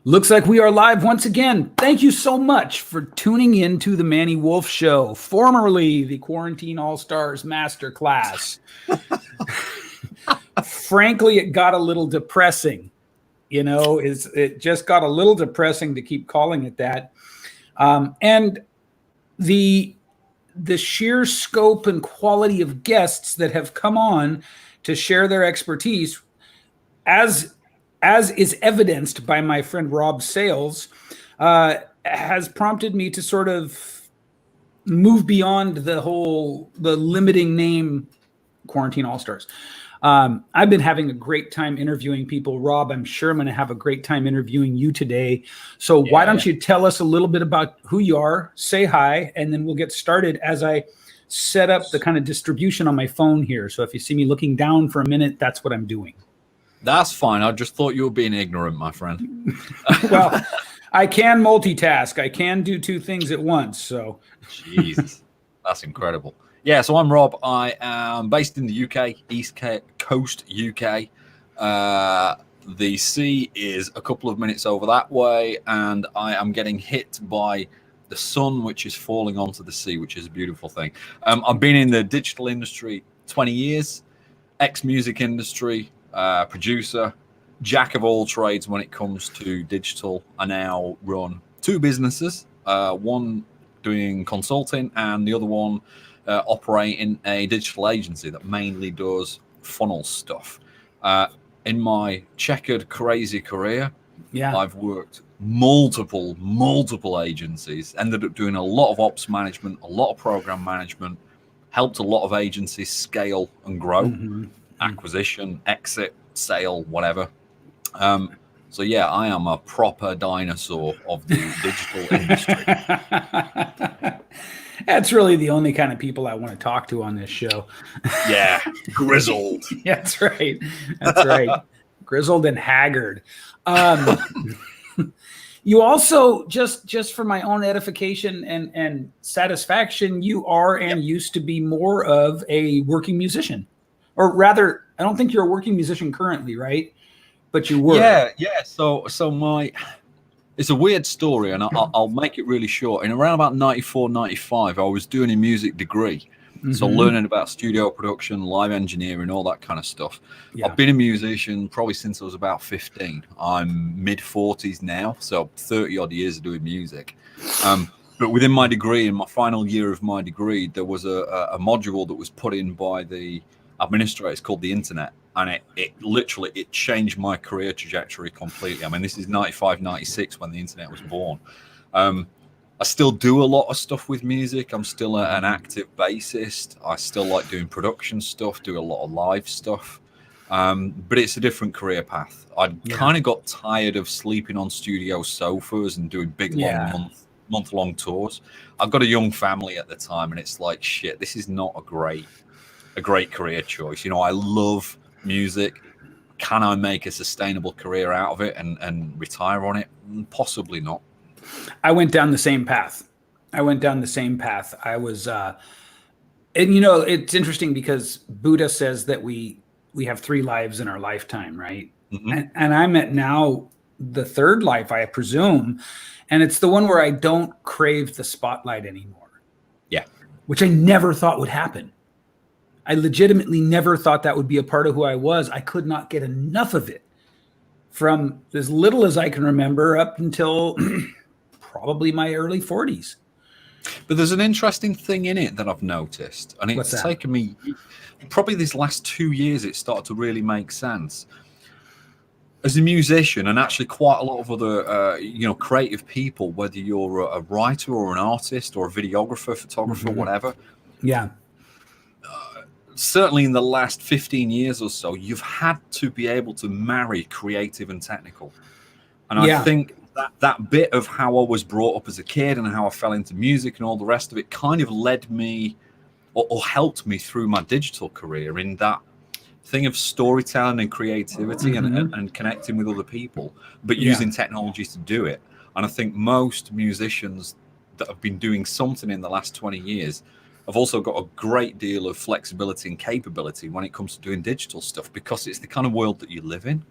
Looks like we are live once again. Thank you so much for tuning in to the Manny Wolf Show, formerly the Quarantine All-Stars Masterclass. Frankly, it got a little depressing. It just got a little depressing to keep calling it that. And the sheer scope and quality of guests that have come on to share their expertise, as is evidenced by my friend Rob SAYLES, has prompted me to sort of move beyond the limiting name Quarantine All-Stars. I've been having a great time interviewing people. Rob, I'm sure I'm going to have a great time interviewing you today. So why don't you tell us a little bit about who you are, say hi, and then we'll get started as I set up the kind of distribution on my phone here. So if you see me looking down for a minute, that's what I'm doing. That's fine. I just thought you were being ignorant, my friend. Well, I can multitask. I can do two things at once. So, Jesus, that's incredible. Yeah, so I'm Rob. I am based in the UK, East Coast UK. The sea is a couple of minutes over that way, and I am getting hit by the sun, which is falling onto the sea, which is a beautiful thing. I've been in the digital industry 20 years, ex-music industry, producer, jack of all trades when it comes to digital. I now run two businesses, one doing consulting and the other one operating a digital agency that mainly does funnel stuff. In my checkered, crazy career, I've worked multiple agencies, ended up doing a lot of ops management, a lot of program management, helped a lot of agencies scale and grow. Acquisition, exit, sale, whatever. So yeah, I am a proper dinosaur of the digital industry. That's really the only kind of people I want to talk to on this show. Yeah, grizzled. That's right. That's right. Grizzled and haggard. You also, just for my own edification and satisfaction, you are and used to be more of a working musician. Or rather, I don't think you're a working musician currently, right? But you were. Yeah. So it's a weird story, and I'll make it really short. In around about 94, 95, I was doing a music degree. So learning about studio production, live engineering, all that kind of stuff. I've been a musician probably since I was about 15. I'm mid-40s now, so 30 odd years of doing music. But within my degree, in my final year of my degree, there was a module that was put in by the administrator. It's called the internet, and it literally changed my career trajectory completely. I mean, this is 95, 96 when the internet was born. I still do a lot of stuff with music. I'm still an active bassist. I still like doing production stuff, do a lot of live stuff. But it's a different career path. I kind of got tired of sleeping on studio sofas and doing big long month-long tours. I've got a young family at the time, and it's like, shit, this is not a great career choice. I love music. Can I make a sustainable career out of it and retire on it? Possibly not. I went down the same path. I was, and it's interesting because Buddha says that we have 3 lives in our lifetime, right? And I'm at now the 3rd life, I presume. And it's the one where I don't crave the spotlight anymore. Yeah. Which I never thought would happen. I legitimately never thought that would be a part of who I was. I could not get enough of it from as little as I can remember up until probably my early 40s. But there's an interesting thing in it that I've noticed, and it's taken me probably these last 2 years it started to really make sense. As a musician, and actually quite a lot of other creative people, whether you're a writer or an artist or a videographer, photographer, whatever. Yeah. Certainly in the last 15 years or so, you've had to be able to marry creative and technical. And I think that bit of how I was brought up as a kid and how I fell into music and all the rest of it kind of led me or helped me through my digital career in that thing of storytelling and creativity and connecting with other people, but using technology to do it. And I think most musicians that have been doing something in the last 20 years have also got a great deal of flexibility and capability when it comes to doing digital stuff, because it's the kind of world that you live in.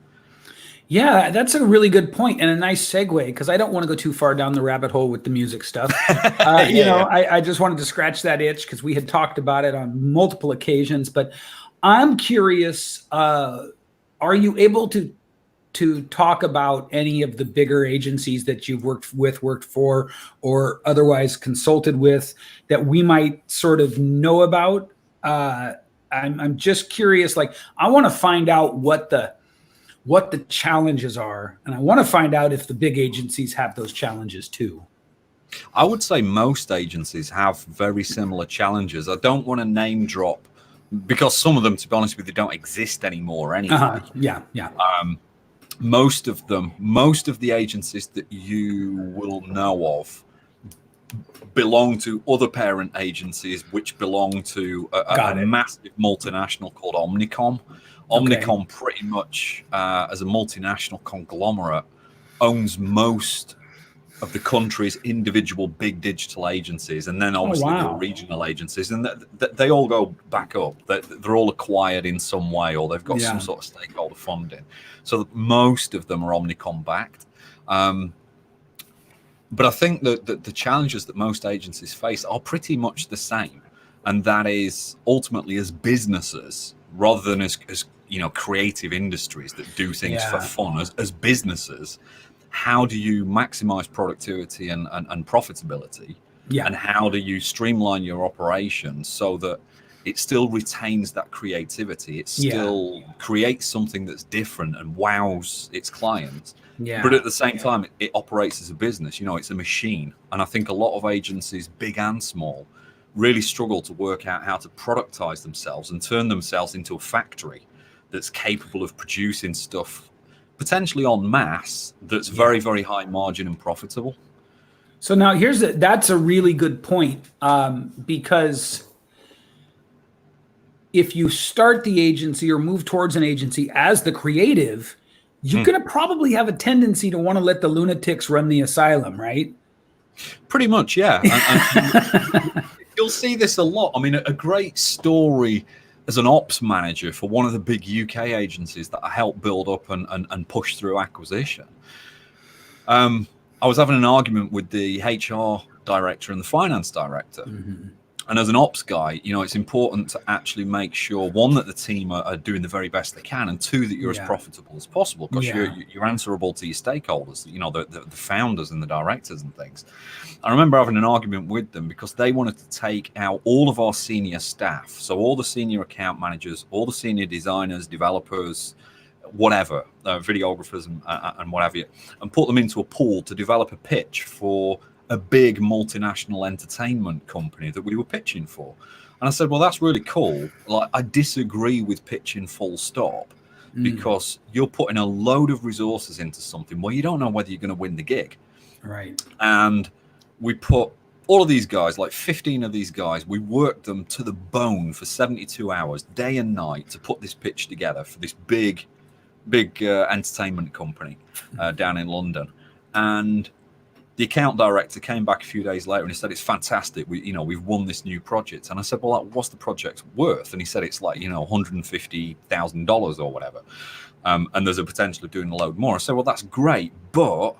Yeah, that's a really good point and a nice segue, because I don't want to go too far down the rabbit hole with the music stuff. Yeah. I just wanted to scratch that itch because we had talked about it on multiple occasions. But I'm curious, are you able to talk about any of the bigger agencies that you've worked for, or otherwise consulted with, that we might sort of know about? I'm just curious. Like, I want to find out what the challenges are, and I want to find out if the big agencies have those challenges too. I would say most agencies have very similar challenges. I don't want to name drop because some of them, to be honest with you, don't exist anymore anyway. Yeah, yeah. Most of the agencies that you will know of belong to other parent agencies, which belong to a massive multinational called Omnicom. Omnicom pretty much, as a multinational conglomerate, owns most of the country's individual big digital agencies, and then obviously there are regional agencies, and they all go back up. They're all acquired in some way, or they've got some sort of stakeholder funding. So most of them are Omnicom backed. But I think that the challenges that most agencies face are pretty much the same, and that is ultimately, as businesses, rather than as creative industries that do things for fun, as businesses, how do you maximize productivity and profitability? And how do you streamline your operations so that it still retains that creativity? It still creates something that's different and wows its clients. But at the same time, it operates as a business. It's a machine. And I think a lot of agencies, big and small, really struggle to work out how to productize themselves and turn themselves into a factory that's capable of producing stuff potentially en masse that's very, very high margin and profitable. So now that's a really good point, because if you start the agency or move towards an agency as the creative, you're going to probably have a tendency to want to let the lunatics run the asylum, right? Pretty much, yeah. And you'll see this a lot. I mean, a great story as an ops manager for one of the big UK agencies that I helped build up and push through acquisition. I was having an argument with the HR director and the finance director. And as an ops guy, it's important to actually make sure, one, that the team are doing the very best they can, and two, that you're as profitable as possible, because you're answerable to your stakeholders, the founders and the directors and things. I remember having an argument with them because they wanted to take out all of our senior staff, so all the senior account managers, all the senior designers, developers, whatever, videographers and what have you, and put them into a pool to develop a pitch for a big multinational entertainment company that we were pitching for. And I said, well, that's really cool. Like, I disagree with pitching full stop, because you're putting a load of resources into something where you don't know whether you're going to win the gig. Right. And we put all of these guys, like 15 of these guys, we worked them to the bone for 72 hours, day and night, to put this pitch together for this big entertainment company down in London. And the account director came back a few days later and he said, it's fantastic. We've won this new project. And I said, well, what's the project worth? And he said, it's like, $150,000 or whatever. And there's a potential of doing a load more. I said, well, that's great, but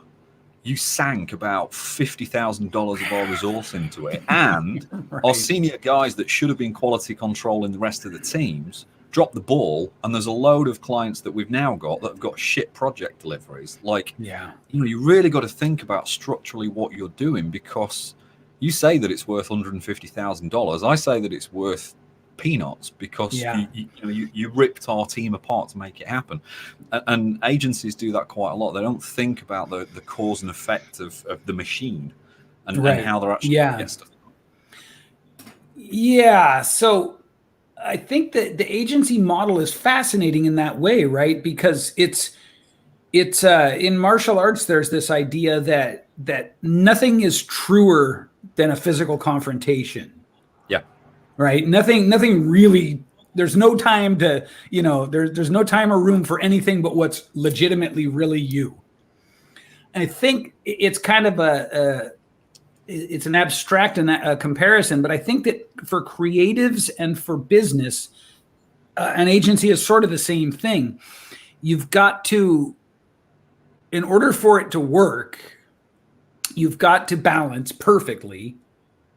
you sank about $50,000 of our resource into it. And our senior guys that should have been quality control in the rest of the teams dropped the ball, and there's a load of clients that we've now got that have got shit project deliveries. You really got to think about structurally what you're doing, because you say that it's worth $150,000. I say that it's worth peanuts, because you ripped our team apart to make it happen. And agencies do that quite a lot. They don't think about the cause and effect of the machine and how they're actually going to get stuff. Yeah. So I think that the agency model is fascinating in that way, right? Because it's in martial arts, there's this idea that nothing is truer than a physical confrontation. Yeah. Right. Nothing really. There's no time to, there's no time or room for anything but what's legitimately really you. And I think it's kind of it's an abstract comparison, but I think that for creatives and for business, an agency is sort of the same thing. You've got to order for it to work, you've got to balance perfectly.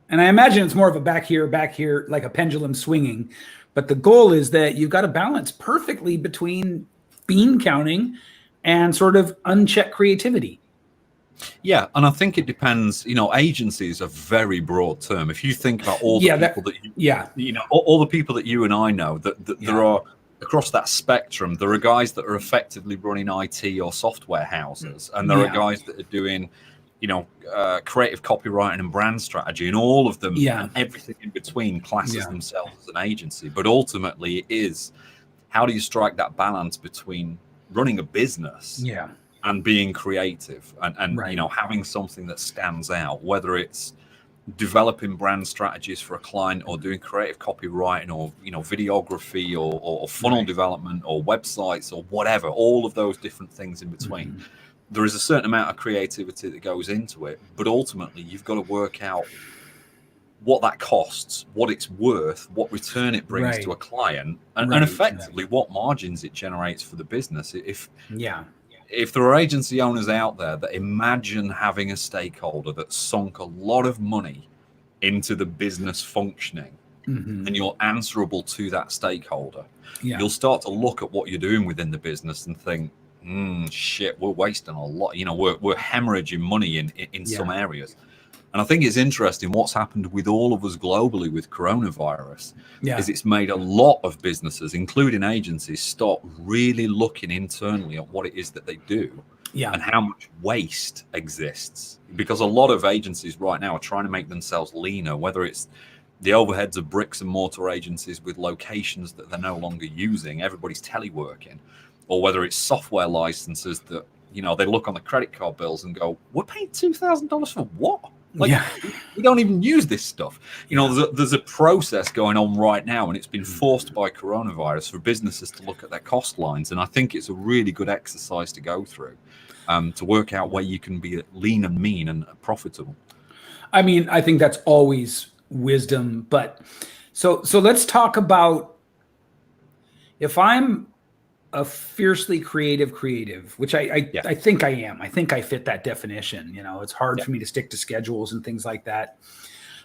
And I imagine it's more of a back here, like a pendulum swinging. But the goal is that you've got to balance perfectly between bean counting and sort of unchecked creativity. Yeah, and I think it depends. Agency is a very broad term. If you think about all the people all the people that you and I know, that there are across that spectrum, there are guys that are effectively running IT or software houses, and there are guys that are doing, creative copywriting and brand strategy, and all of them and everything in between classes themselves as an agency. But ultimately, it is how do you strike that balance between running a business and being creative and having something that stands out, whether it's developing brand strategies for a client or doing creative copywriting or videography or funnel development or websites or whatever, all of those different things in between. There is a certain amount of creativity that goes into it, but ultimately you've got to work out what that costs, what it's worth, what return it brings to a client, and effectively what margins it generates for the business. If there are agency owners out there that imagine having a stakeholder that sunk a lot of money into the business functioning, and you're answerable to that stakeholder, you'll start to look at what you're doing within the business and think, shit, we're wasting a lot. We're hemorrhaging money in some areas. And I think it's interesting what's happened with all of us globally with coronavirus is it's made a lot of businesses, including agencies, start really looking internally at what it is that they do and how much waste exists. Because a lot of agencies right now are trying to make themselves leaner, whether it's the overheads of bricks and mortar agencies with locations that they're no longer using, everybody's teleworking, or whether it's software licenses that, they look on the credit card bills and go, we're paying $2,000 for what? We don't even use this stuff. There's a process going on right now, and it's been forced by coronavirus for businesses to look at their cost lines. And I think it's a really good exercise to go through to work out where you can be lean and mean and profitable. I mean, I think that's always wisdom. But so let's talk about if I'm a fiercely creative, which I think I am. I think I fit that definition. It's hard for me to stick to schedules and things like that.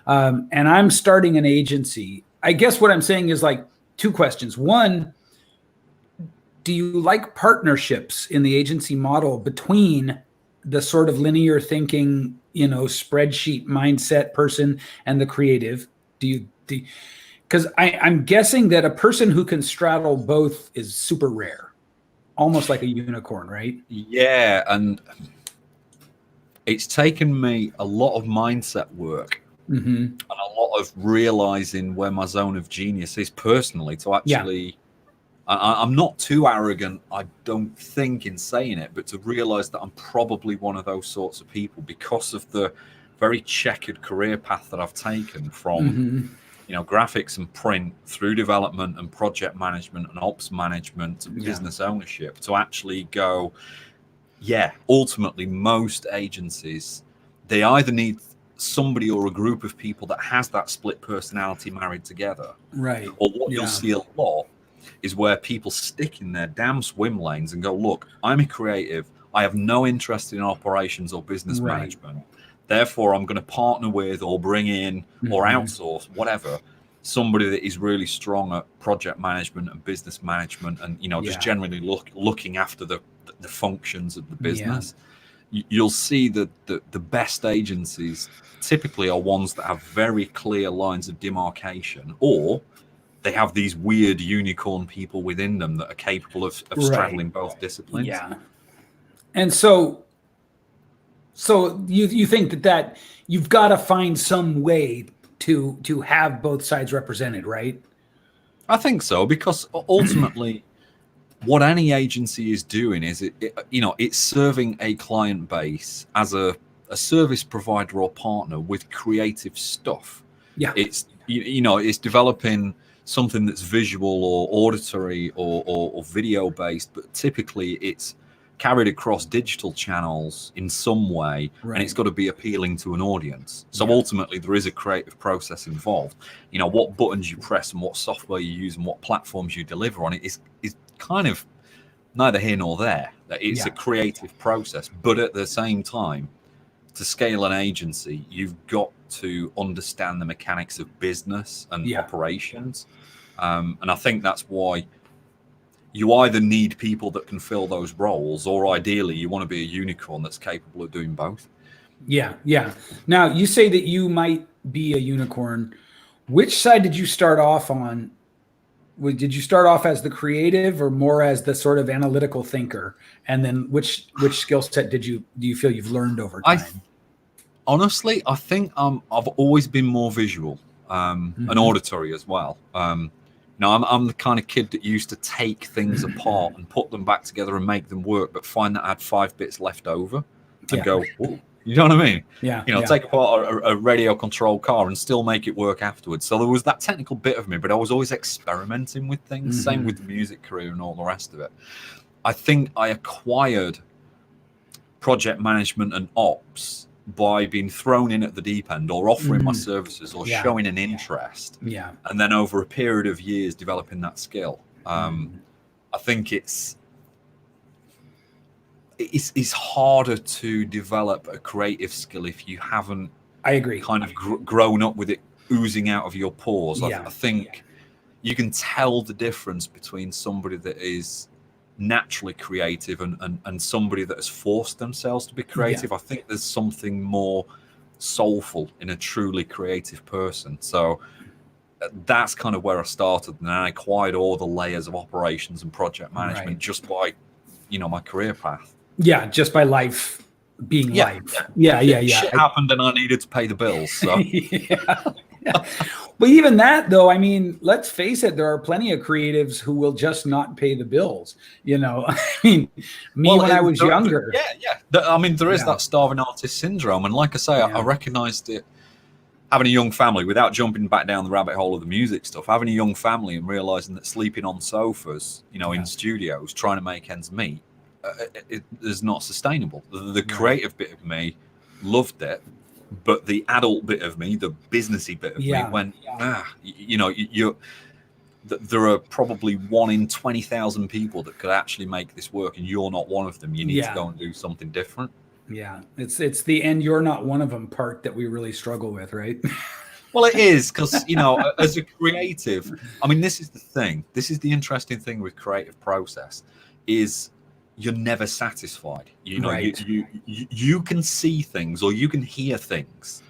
And I'm starting an agency. I guess what I'm saying is like two questions. One, do you like partnerships in the agency model between the sort of linear thinking, spreadsheet mindset person and the creative? Because I'm guessing that a person who can straddle both is super rare, almost like a unicorn, right? Yeah, and it's taken me a lot of mindset work and a lot of realizing where my zone of genius is personally to actually, I'm not too arrogant, I don't think, in saying it, but to realize that I'm probably one of those sorts of people because of the very checkered career path that I've taken from graphics and print through development and project management and ops management and business ownership to actually go, ultimately most agencies, they either need somebody or a group of people that has that split personality married together. Right. Or what you'll see a lot is where people stick in their damn swim lanes and go, look, I'm a creative. I have no interest in operations or business management. Therefore, I'm going to partner with or bring in or outsource, whatever, somebody that is really strong at project management and business management and, just generally looking after the functions of the business. You'll see that the best agencies typically are ones that have very clear lines of demarcation, or they have these weird unicorn people within them that are capable of straddling both disciplines. Yeah. And so you think that you've got to find some way to have both sides represented, right? I think so, because ultimately what any agency is doing is it's serving a client base as a service provider or partner with creative stuff. It's it's developing something that's visual or auditory or video based, but typically it's carried across digital channels in some way, and it's got to be appealing to an audience. So ultimately there is a creative process involved. What buttons you press and what software you use and what platforms you deliver on it is kind of neither here nor there. It's a creative process, but at the same time, to scale an agency, you've got to understand the mechanics of business and operations. And I think that's why you either need people that can fill those roles, or ideally you want to be a unicorn that's capable of doing both. Yeah. Now, you say that you might be a unicorn. Which side did you start off on? Did you start off as the creative or more as the sort of analytical thinker? And then which skill set do you feel you've learned over time? Honestly, I think I've always been more visual and auditory as well. I'm the kind of kid that used to take things apart and put them back together and make them work, but find that I had 5 bits left over and go, whoa. You know what I mean? Take apart a radio controlled car and still make it work afterwards. So there was that technical bit of me, but I was always experimenting with things. Same with the music career and all the rest of it. I think I acquired project management and ops by being thrown in at the deep end, or offering my services, or showing an interest. And then over a period of years developing that skill. I think it's harder to develop a creative skill if you haven't kind of grown up with it oozing out of your pores. I think you can tell the difference between somebody that is naturally creative and somebody that has forced themselves to be creative. I think there's something more soulful in a truly creative person. So that's kind of where I started, and I acquired all the layers of operations and project management just by my career path. Just by life being life. Shit happened and I needed to pay the bills. So. But even that, though, I mean, let's face it, there are plenty of creatives who will just not pay the bills. When I was younger. I mean, there is that starving artist syndrome. And like I say, I recognized it having a young family, without jumping back down the rabbit hole of the music stuff, having a young family and realizing that sleeping on sofas, in studios, trying to make ends meet, it is not sustainable. The creative bit of me loved it, but the adult bit of me, the businessy bit of me, went, there are probably 1 in 20,000 people that could actually make this work, and you're not one of them. You need to go and do something different. It's the "and you're not one of them" part that we really struggle with, right? Well, it is, because as a creative, I mean, this is the thing. This is the interesting thing with creative process is you're never satisfied. You can see things, or you can hear things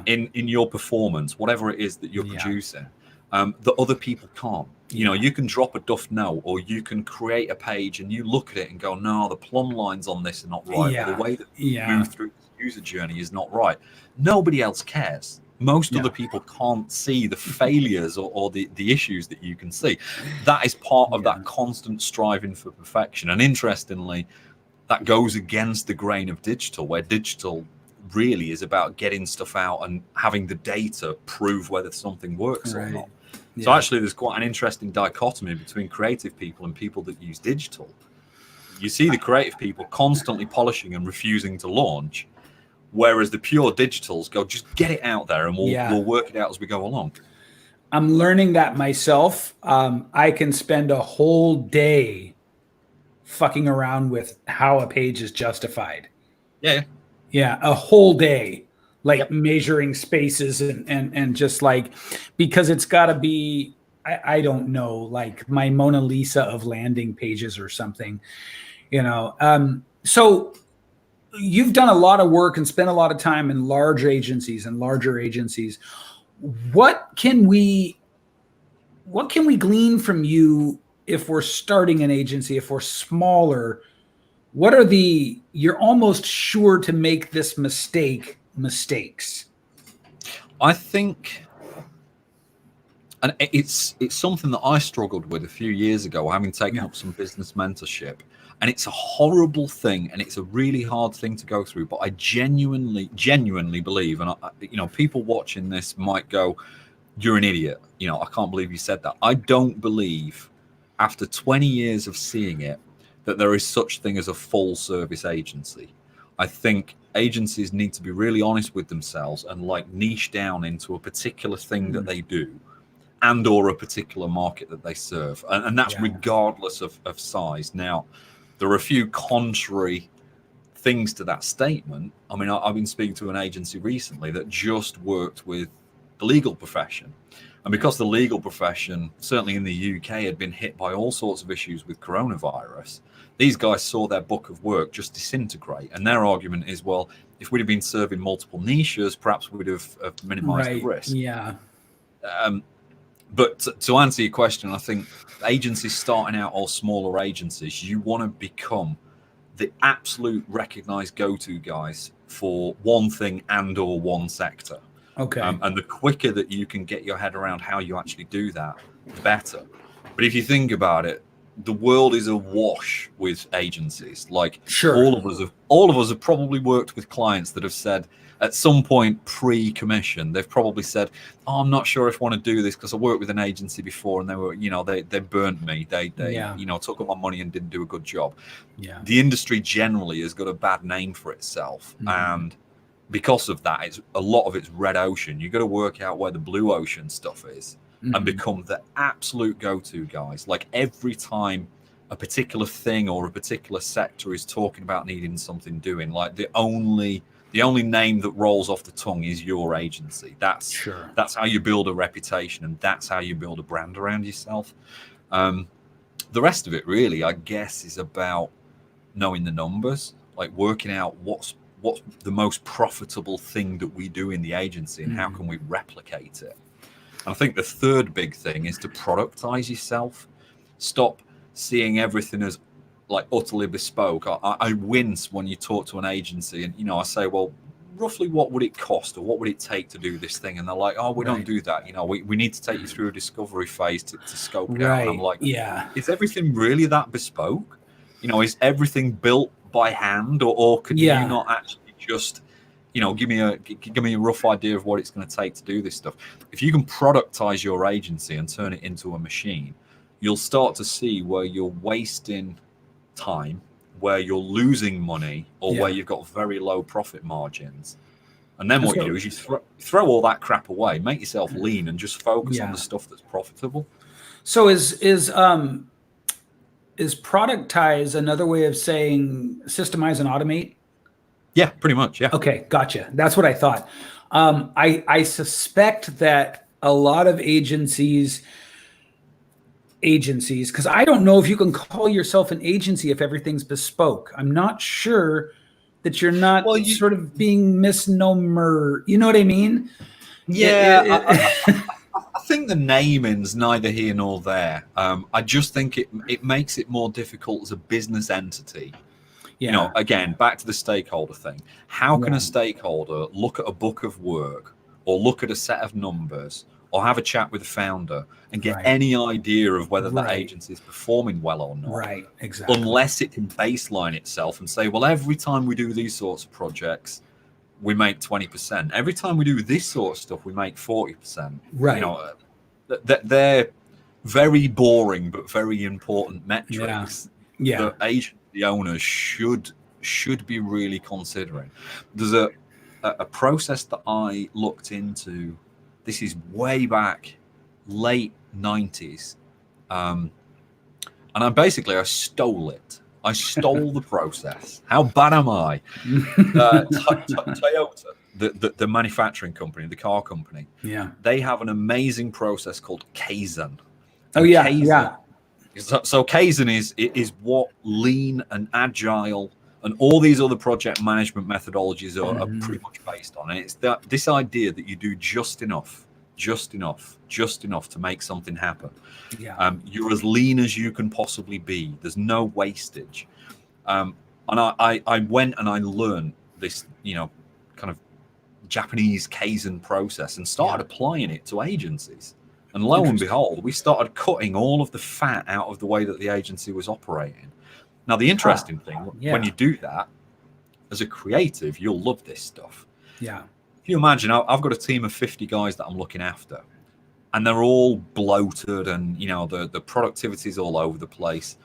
in your performance, whatever it is that you're producing, that other people can't. You can drop a duff note, or you can create a page and you look at it and go, no, the plumb lines on this are not right, or the way that you move through the user journey is not right. Nobody else cares. Most other people can't see the failures or the issues that you can see. That is part of that constant striving for perfection. And interestingly, that goes against the grain of digital, where digital really is about getting stuff out and having the data prove whether something works or not. So actually, there's quite an interesting dichotomy between creative people and people that use digital. You see the creative people constantly polishing and refusing to launch, whereas the pure digitals go, just get it out there and we'll work it out as we go along. I'm learning that myself. I can spend a whole day fucking around with how a page is justified. A whole day, measuring spaces and just because it's got to be, I don't know, like my Mona Lisa of landing pages or something, so you've done a lot of work and spent a lot of time in larger agencies. What can we glean from you if we're starting an agency, if we're smaller? What are you're almost sure to make this mistakes? I think, and it's something that I struggled with a few years ago, having taken up some business mentorship. And it's a horrible thing, and it's a really hard thing to go through. But I genuinely believe, and people watching this might go, "You're an idiot." I can't believe you said that. I don't believe, after 20 years of seeing it, that there is such thing as a full service agency. I think agencies need to be really honest with themselves and niche down into a particular thing that they do, and or a particular market that they serve, and that's regardless of size. Now, There are a few contrary things to that statement. I mean, I've been speaking to an agency recently that just worked with the legal profession. And because the legal profession, certainly in the UK, had been hit by all sorts of issues with coronavirus, these guys saw their book of work just disintegrate. And their argument is, well, if we'd have been serving multiple niches, perhaps we'd have minimized the risk. Yeah. But to answer your question, I think agencies starting out or smaller agencies, you want to become the absolute recognized go-to guys for one thing and or one sector. Okay. And the quicker that you can get your head around how you actually do that, the better. But if you think about it, the world is awash with agencies. Like, sure, all of us have probably worked with clients that have said at some point pre-commission, they've probably said, "Oh, I'm not sure if I want to do this because I worked with an agency before and they were, they burnt me. They took all my money and didn't do a good job." Yeah. The industry generally has got a bad name for itself, and because of that, it's a lot of it's red ocean. You've got to work out where the blue ocean stuff is and become the absolute go-to guys. Like, every time a particular thing or a particular sector is talking about needing something doing, like the only name that rolls off the tongue is your agency. That's how you build a reputation, and that's how you build a brand around yourself. The rest of it, really, I guess, is about knowing the numbers, like working out what's the most profitable thing that we do in the agency and how can we replicate it. And I think the third big thing is to productize yourself. Stop seeing everything as like utterly bespoke. I wince when you talk to an agency and, I say, well, roughly what would it cost or what would it take to do this thing? And they're like, oh, we don't do that. We need to take you through a discovery phase to scope it out. And I'm like, is everything really that bespoke? Is everything built by hand or could you not actually just, give me a rough idea of what it's going to take to do this stuff? If you can productize your agency and turn it into a machine, you'll start to see where you're wasting time, where you're losing money, or where you've got very low profit margins. And then what you do is you throw all that crap away, make yourself lean, and just focus on the stuff that's profitable. So is productize another way of saying systemize and automate? Yeah, pretty much. Yeah. Okay, gotcha. That's what I thought. I suspect that a lot of agencies, because I don't know if you can call yourself an agency if everything's bespoke. I'm not sure that you're not sort of being misnomer. You know what I mean? Yeah. I think the naming's neither here nor there. I just think it makes it more difficult as a business entity. Again, back to the stakeholder thing. How can a stakeholder look at a book of work or look at a set of numbers or have a chat with the founder and get any idea of whether that agency is performing well or not? Right, exactly. Unless it can baseline itself and say, well, every time we do these sorts of projects, we make 20%. Every time we do this sort of stuff, we make 40%. Right. They're very boring but very important metrics that agency owners should be really considering. There's a process that I looked into. This is way back, late 90s. And I stole it. I stole the process. How bad am I? Toyota, the manufacturing company, the car company, they have an amazing process called Kaizen. So Kaizen is what lean and agile and all these other project management methodologies are pretty much based on. And it's this idea that you do just enough to make something happen. You're as lean as you can possibly be. There's no wastage. And I went and I learned this, kind of Japanese Kaizen process and started applying it to agencies. And lo and behold, we started cutting all of the fat out of the way that the agency was operating. Now, the interesting thing, when you do that, as a creative, you'll love this stuff. Yeah. If you imagine, I've got a team of 50 guys that I'm looking after, and they're all bloated and, the productivity is all over the place.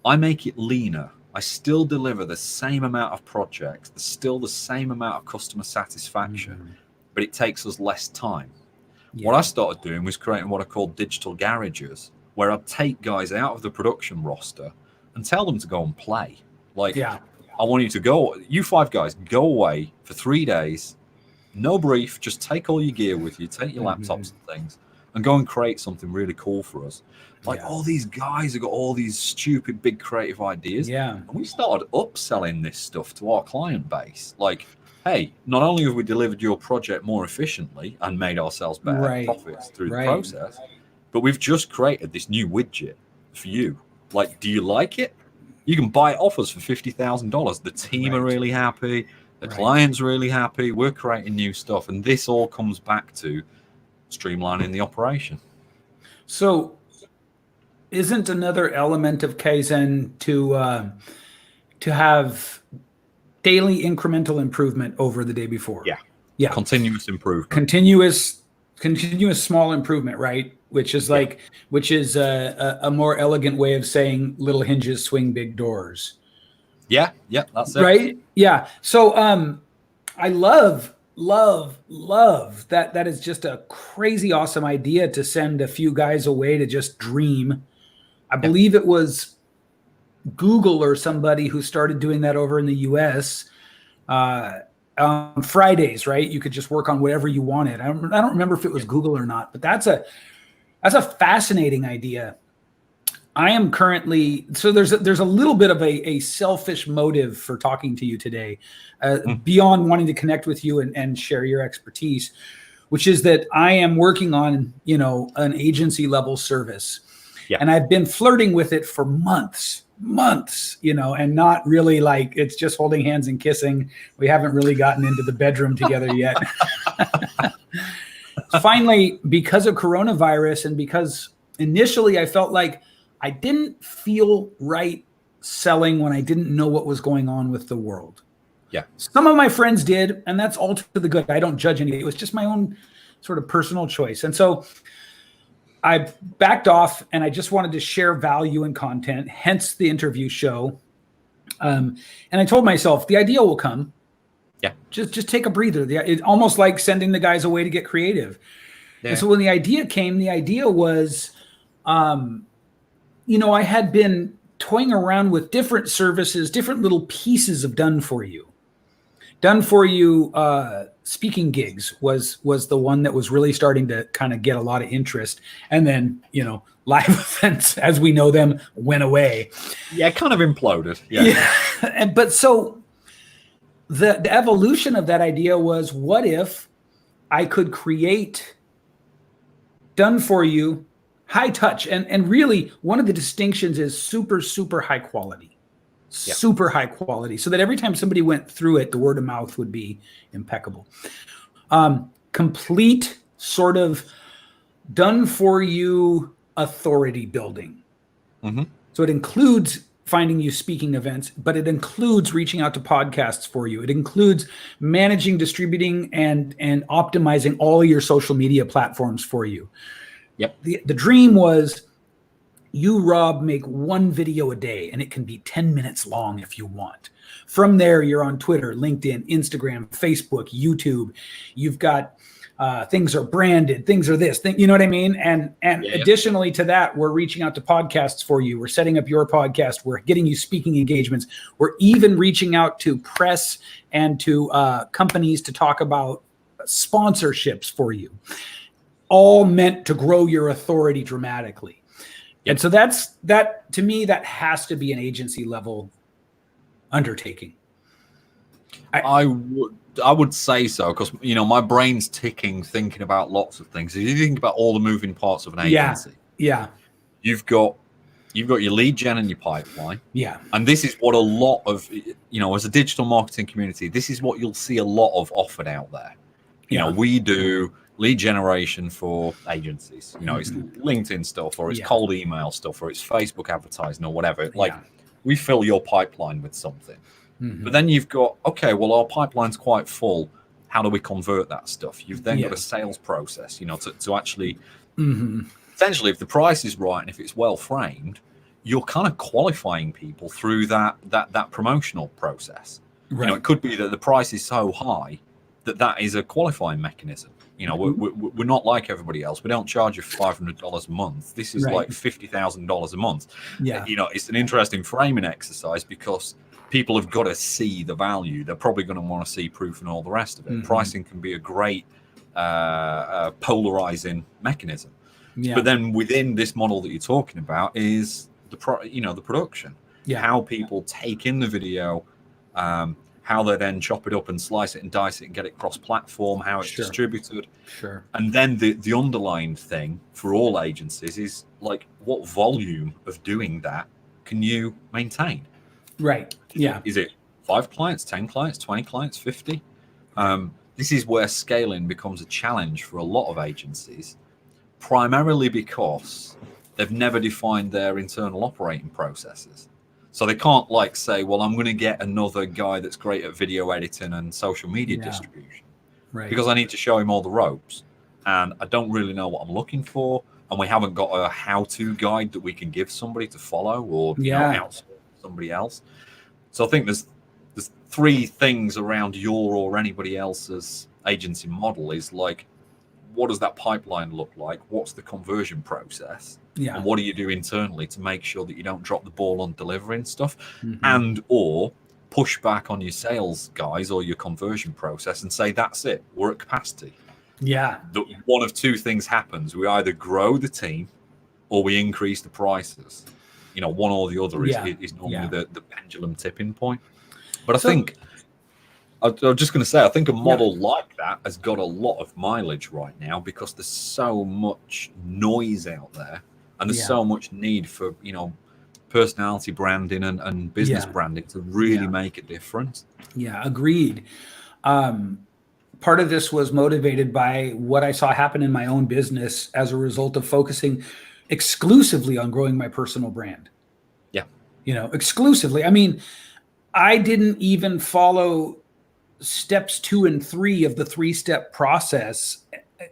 I make it leaner. I still deliver the same amount of projects. There's still the same amount of customer satisfaction, but it takes us less time. What I started doing was creating what I call digital garages, where I'd take guys out of the production roster, and tell them to go and play. Like, Yeah. I want you to go, you 5 guys, go away for 3 days, no brief, just take all your gear with you, take your laptops and things, and go and create something really cool for us. Like, all these guys have got all these stupid big creative ideas. Yeah. And we started upselling this stuff to our client base. Like, hey, not only have we delivered your project more efficiently and made ourselves better profits through the process, but we've just created this new widget for you. Like, do you like it? You can buy it off us for $50,000. The team are really happy. The client's really happy. We're creating new stuff. And this all comes back to streamlining the operation. So isn't another element of Kaizen to have daily incremental improvement over the day before? Yeah. Continuous improvement. Continuous small improvement, right? Which is like, which is a more elegant way of saying little hinges swing big doors. Yeah, that's it. Right? Yeah. So I love that. That is just a crazy awesome idea to send a few guys away to just dream. I believe it was Google or somebody who started doing that over in the US on Fridays, right? You could just work on whatever you wanted. I don't remember if it was Google or not, but that's a fascinating idea. I am currently, so there's a little bit of a selfish motive for talking to you today, beyond wanting to connect with you and share your expertise, which is that I am working on, an agency level service. Yeah. And I've been flirting with it for months, and not really, like, it's just holding hands and kissing. We haven't really gotten into the bedroom together yet. Finally, because of coronavirus and because initially I felt like I didn't feel right selling when I didn't know what was going on with the world. Yeah. Some of my friends did, and that's all to the good. I don't judge anybody. It was just my own sort of personal choice. And so I backed off and I just wanted to share value and content, hence the interview show. And I told myself the idea will come. Yeah. Just take a breather. It's almost like sending the guys away to get creative. Yeah. And so when the idea came, the idea was, I had been toying around with different services, different little pieces of done for you. Done for you speaking gigs was the one that was really starting to kind of get a lot of interest. And then, live events as we know them went away. Yeah, it kind of imploded. Yeah. But so the evolution of that idea was, what if I could create done for you, high touch, and really one of the distinctions is super, super high quality, super high quality, so that every time somebody went through it, the word of mouth would be impeccable. Complete sort of done for you authority building. Mm-hmm. So it includes finding you speaking events, but it includes reaching out to podcasts for you. It includes managing, distributing, and optimizing all your social media platforms for you. Yep. The dream was you, Rob, make one video a day, and it can be 10 minutes long if you want. From there, you're on Twitter, LinkedIn, Instagram, Facebook, YouTube. You've got things are branded, things are this, you know what I mean? And additionally to that, we're reaching out to podcasts for you. We're setting up your podcast. We're getting you speaking engagements. We're even reaching out to press and to companies to talk about sponsorships for you, all meant to grow your authority dramatically. Yep. And so that to me, that has to be an agency level undertaking. I would say so, because my brain's ticking, thinking about lots of things. If you think about all the moving parts of an agency, you've got your lead gen and your pipeline. Yeah, and this is what a lot of as a digital marketing community, this is what you'll see a lot of offered out there. We do lead generation for agencies. It's LinkedIn stuff, or it's cold email stuff, or it's Facebook advertising, or whatever. We fill your pipeline with something. Mm-hmm. But then you've got, okay, well, our pipeline's quite full. How do we convert that stuff? You've then got a sales process, to actually, essentially, if the price is right and if it's well framed, you're kind of qualifying people through that promotional process. Right. It could be that the price is so high that is a qualifying mechanism. You know, we're not like everybody else. We don't charge you $500 a month. This is like $50,000 a month. Yeah. You know, it's an interesting framing exercise because people have got to see the value. They're probably going to want to see proof and all the rest of it. Pricing can be a great polarizing mechanism. Yeah. But then within this model that you're talking about is the production. Yeah. How people take in the video, how they then chop it up and slice it and dice it and get it cross-platform, how it's distributed. Sure. And then the underlying thing for all agencies is like, what volume of doing that can you maintain? Right. Yeah. Is it 5 clients, 10 clients, 20 clients, 50? This is where scaling becomes a challenge for a lot of agencies, primarily because they've never defined their internal operating processes. So they can't like say, well, I'm going to get another guy that's great at video editing and social media distribution, because I need to show him all the ropes. And I don't really know what I'm looking for. And we haven't got a how-to guide that we can give somebody to follow or outsource somebody else. So I think there's 3 things around your or anybody else's agency model is like, what does that pipeline look like? What's the conversion process? Yeah. And what do you do internally to make sure that you don't drop the ball on delivering stuff and or push back on your sales guys or your conversion process and say, that's it, we're at capacity. Yeah. One of 2 things happens. We either grow the team or we increase the prices. You know, one or the other is normally the pendulum tipping point. But I think, I was just going to say, I think a model like that has got a lot of mileage right now because there's so much noise out there and there's so much need for, you know, personality branding and business branding to really make a difference. Yeah, agreed. Part of this was motivated by what I saw happen in my own business as a result of focusing exclusively on growing my personal brand. Yeah. You know, exclusively. I mean, I didn't even follow steps 2 and 3 of the 3-step process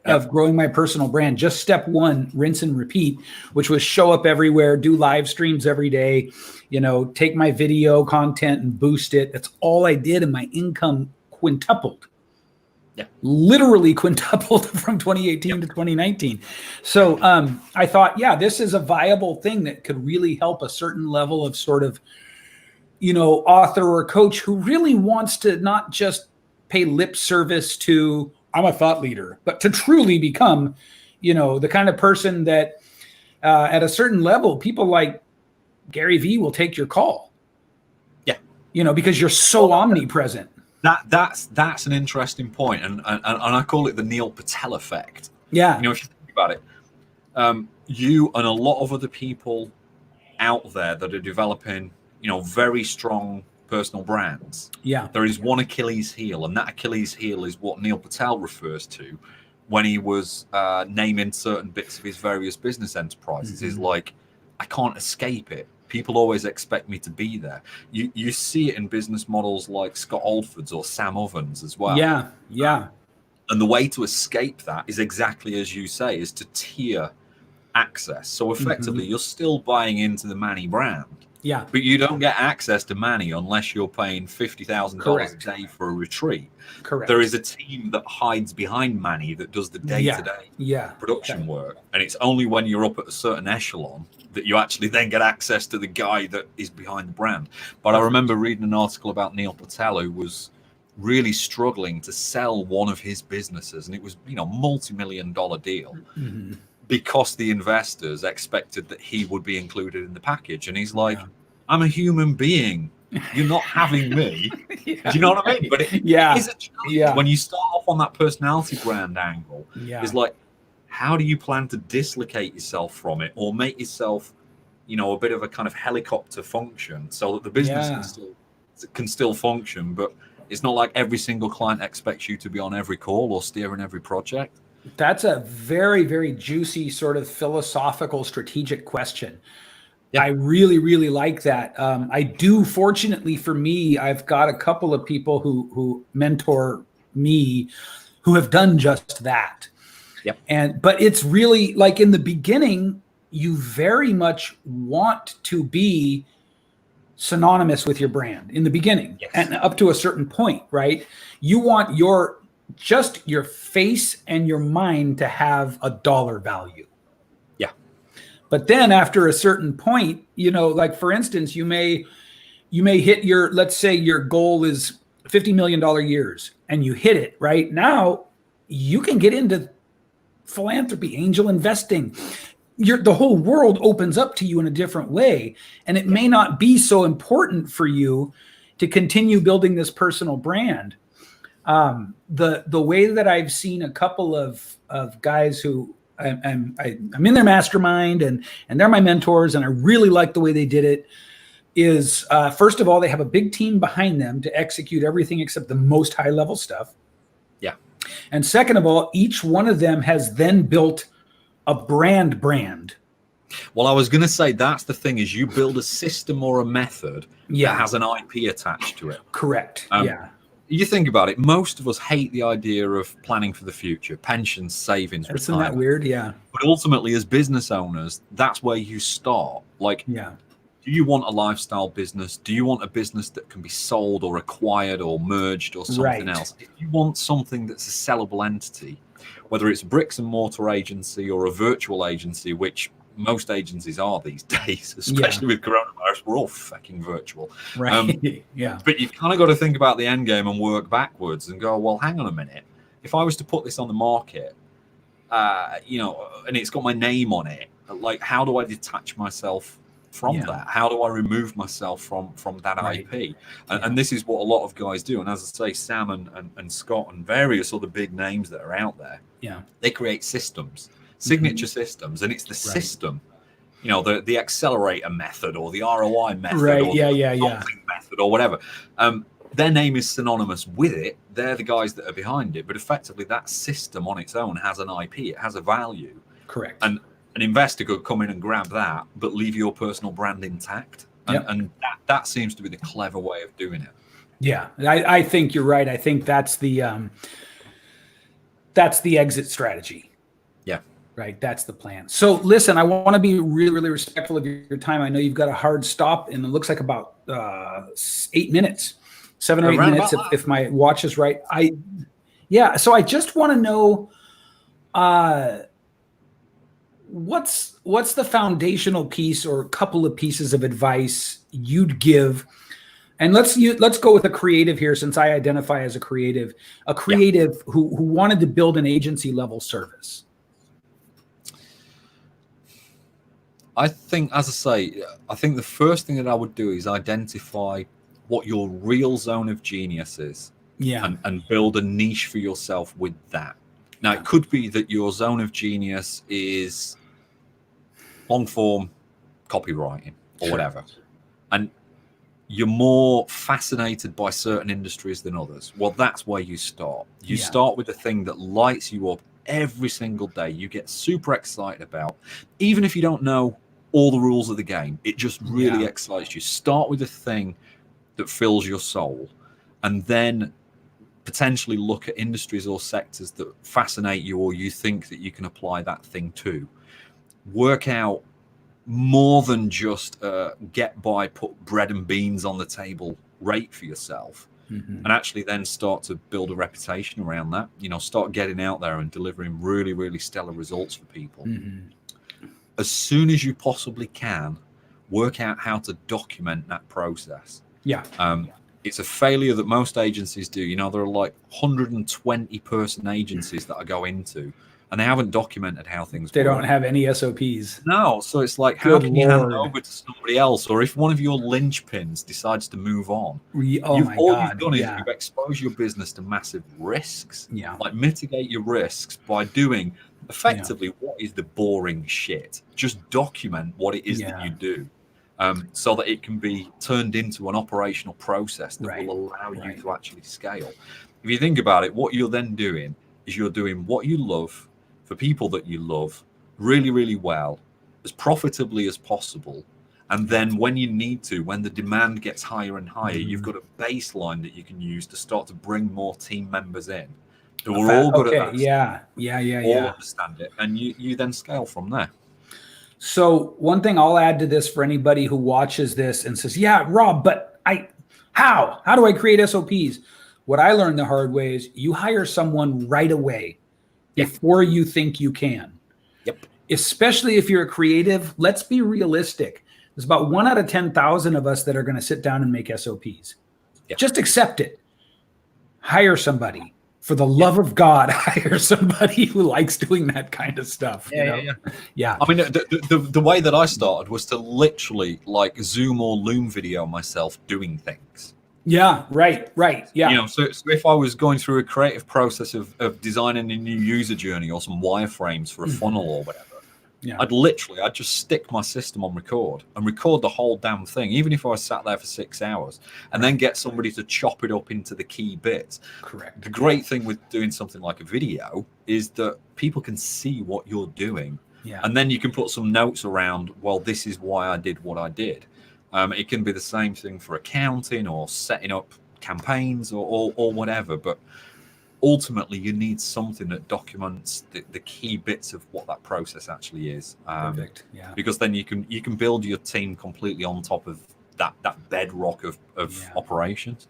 of growing my personal brand. Just step 1, rinse and repeat, which was show up everywhere, do live streams every day, you know, take my video content and boost it. That's all I did. And my income quintupled. Yeah. Literally quintupled from 2018 to 2019. So I thought, this is a viable thing that could really help a certain level of sort of, you know, author or coach who really wants to not just pay lip service to, I'm a thought leader, but to truly become, you know, the kind of person that at a certain level, people like Gary Vee will take your call. Yeah. You know, because you're so omnipresent. That's an interesting point. And I call it the Neil Patel effect. Yeah. You know, if you think about it, you and a lot of other people out there that are developing, you know, very strong personal brands. Yeah. There is one Achilles heel, and that Achilles heel is what Neil Patel refers to when he was naming certain bits of his various business enterprises. Is like, I can't escape it. People always expect me to be there. You see it in business models like Scott Oldford's or Sam Ovens as well. Yeah, yeah. And the way to escape that is exactly as you say, is to tier access. So effectively, you're still buying into the Manny brand. Yeah. But you don't get access to Manny unless you're paying $50,000 a day for a retreat. Correct. There is a team that hides behind Manny that does the day-to-day production work. And it's only when you're up at a certain echelon that you actually then get access to the guy that is behind the brand. But I remember reading an article about Neil Patel, who was really struggling to sell one of his businesses. And it was, you know, multi-million-dollar deal. Because the investors expected that he would be included in the package. And he's like, I'm a human being. You're not having me. Do you know what I mean? But it is a challenge. When you start off on that personality brand angle, it's like, how do you plan to dislocate yourself from it or make yourself, you know, a bit of a kind of helicopter function so that the business can still function, but it's not like every single client expects you to be on every call or steering every project? That's a very, very juicy sort of philosophical, strategic question. Yeah. I really, really like that. I do, fortunately for me, I've got a couple of people who mentor me who have done just that. Yep. But it's really like in the beginning, you very much want to be synonymous with your brand in the beginning and up to a certain point, right? You want your just your face and your mind to have a dollar value. Yeah. But then after a certain point, like for instance, you may hit your, let's say your goal is $50 million years and you hit it right now, you can get into philanthropy, angel investing. The whole world opens up to you in a different way. And it may not be so important for you to continue building this personal brand. The way that I've seen a couple of guys who I'm in their mastermind and they're my mentors, and I really like the way they did it, is first of all, they have a big team behind them to execute everything except the most high level stuff. Yeah. And second of all, each one of them has then built a brand. Well, I was going to say, that's the thing, is you build a system or a method Yeah. that has an IP attached to it. Correct. Yeah. You think about it, most of us hate the idea of planning for the future, pensions, savings, Isn't retirement. that weird? Yeah. But ultimately, as business owners, that's where you start. Like, Yeah. do you want a lifestyle business? Do you want a business that can be sold or acquired or merged or something Right. else? If you want something that's a sellable entity, whether it's a bricks and mortar agency or a virtual agency, which most agencies are these days, especially with coronavirus, we're all fucking virtual. Right. Yeah. But you've kind of got to think about the end game and work backwards and go, well, hang on a minute. If I was to put this on the market, and it's got my name on it, like, how do I detach myself from that? How do I remove myself from that Right. IP? And this is what a lot of guys do. And as I say, Sam and Scott and various other big names that are out there, they create systems, signature systems, and it's the system, the accelerator method or the ROI method, Right. or the method or whatever. Their name is synonymous with it. They're the guys that are behind it. But effectively, that system on its own has an IP. It has a value. Correct. And an investor could come in and grab that, but leave your personal brand intact. And that seems to be the clever way of doing it. Yeah, I think you're right. I think that's the exit strategy. Yeah. Right. That's the plan. So listen, I want to be really, really respectful of your time. I know you've got a hard stop, and it looks like about 8 minutes, 7 or 8 minutes, if my watch is right. So I just want to know, what's the foundational piece or a couple of pieces of advice you'd give? And let's go with a creative here, since I identify as a creative who wanted to build an agency level service. I think, as I say, the first thing that I would do is identify what your real zone of genius is. Yeah. And build a niche for yourself with that. Now, it could be that your zone of genius is long form copywriting or whatever. And you're more fascinated by certain industries than others. Well, that's where you start. You start with the thing that lights you up every single day. You get super excited about, even if you don't know all the rules of the game, it just really excites you. Start with the thing that fills your soul, and then potentially look at industries or sectors that fascinate you, or you think that you can apply that thing to. Work out more than just get by, put bread and beans on the table rate for yourself, and actually then start to build a reputation around that. Start getting out there and delivering really, really stellar results for people. As soon as you possibly can, work out how to document that process. It's a failure that most agencies do. There are like 120 person agencies that I go into, and they haven't documented how things work. They don't have any SOPs. No. So it's like, how can you hand over to somebody else? Or if one of your linchpins decides to move on, all you've done is you've exposed your business to massive risks. Like, mitigate your risks by doing effectively what is the boring shit. Just document what it is that you do. So that it can be turned into an operational process that will allow you to actually scale. If you think about it, what you're then doing is you're doing what you love for people that you love really, really well, as profitably as possible. And then when you need to, when the demand gets higher and higher, you've got a baseline that you can use to start to bring more team members in who are all good at that. All understand it. And you then scale from there. So one thing I'll add to this for anybody who watches this and says, yeah, Rob, but how do I create SOPs? what I learned the hard way is you hire someone right away before you think you can. Yep. Especially if you're a creative. Let's be realistic. There's about 1 out of 10,000 of us that are going to sit down and make SOPs. Yep. Just accept it. Hire somebody. For the love of God, hire somebody who likes doing that kind of stuff. Yeah. I mean, the way that I started was to literally like Zoom or Loom video myself doing things. Yeah, right. Yeah. So if I was going through a creative process of designing a new user journey or some wireframes for a funnel or whatever, I'd just stick my system on record and record the whole damn thing, even if I was sat there for 6 hours, and then get somebody to chop it up into the key bits. Correct. The great thing with doing something like a video is that people can see what you're doing. Yeah. And then you can put some notes around, well, this is why I did what I did. It can be the same thing for accounting or setting up campaigns or whatever, but ultimately you need something that documents the key bits of what that process actually is. Perfect. Yeah. Because then you can build your team completely on top of that bedrock of operations.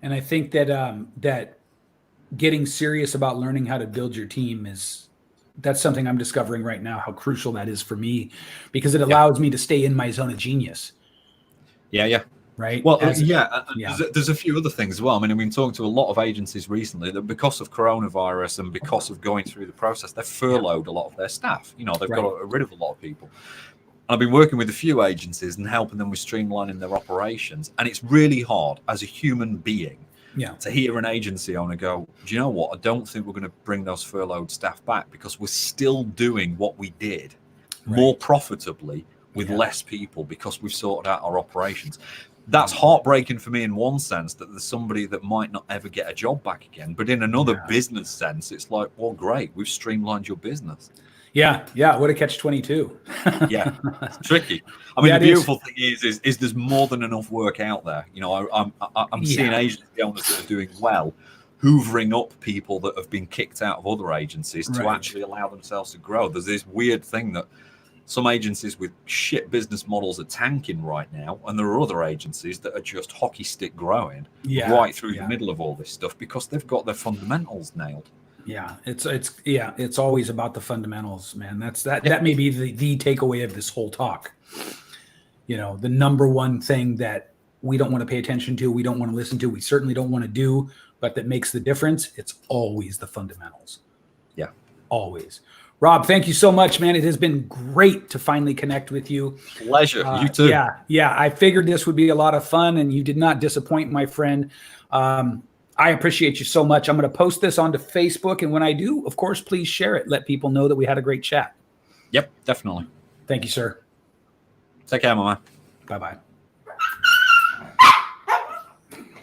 And I think that that getting serious about learning how to build your team that's something I'm discovering right now, how crucial that is for me, because it allows me to stay in my zone of genius. Yeah. Right. Well, there's a few other things as well. I mean, I've been talking to a lot of agencies recently that because of coronavirus and because of going through the process, they've furloughed a lot of their staff. They've got rid of a lot of people. And I've been working with a few agencies and helping them with streamlining their operations. And it's really hard as a human being to hear an agency owner go, do you know what? I don't think we're going to bring those furloughed staff back because we're still doing what we did more profitably with less people because we've sorted out our operations. That's heartbreaking for me in one sense, that there's somebody that might not ever get a job back again. But in another business sense, it's like, well, great, we've streamlined your business. Yeah. What a catch-22. Yeah, it's tricky. I mean, the beautiful thing is there's more than enough work out there. I'm seeing agency owners that are doing well, hoovering up people that have been kicked out of other agencies to actually allow themselves to grow. There's this weird thing that some agencies with shit business models are tanking right now, and there are other agencies that are just hockey stick growing right through the middle of all this stuff because they've got their fundamentals nailed. Yeah, it's always about the fundamentals, man. That may be the takeaway of this whole talk. The number one thing that we don't want to pay attention to, we don't want to listen to, we certainly don't want to do, but that makes the difference. It's always the fundamentals. Yeah, always. Rob, thank you so much, man. It has been great to finally connect with you. Pleasure. You too. Yeah. I figured this would be a lot of fun, and you did not disappoint, my friend. I appreciate you so much. I'm going to post this onto Facebook, and when I do, of course, please share it. Let people know that we had a great chat. Yep, definitely. Thank you, sir. Take care, my man. Bye-bye.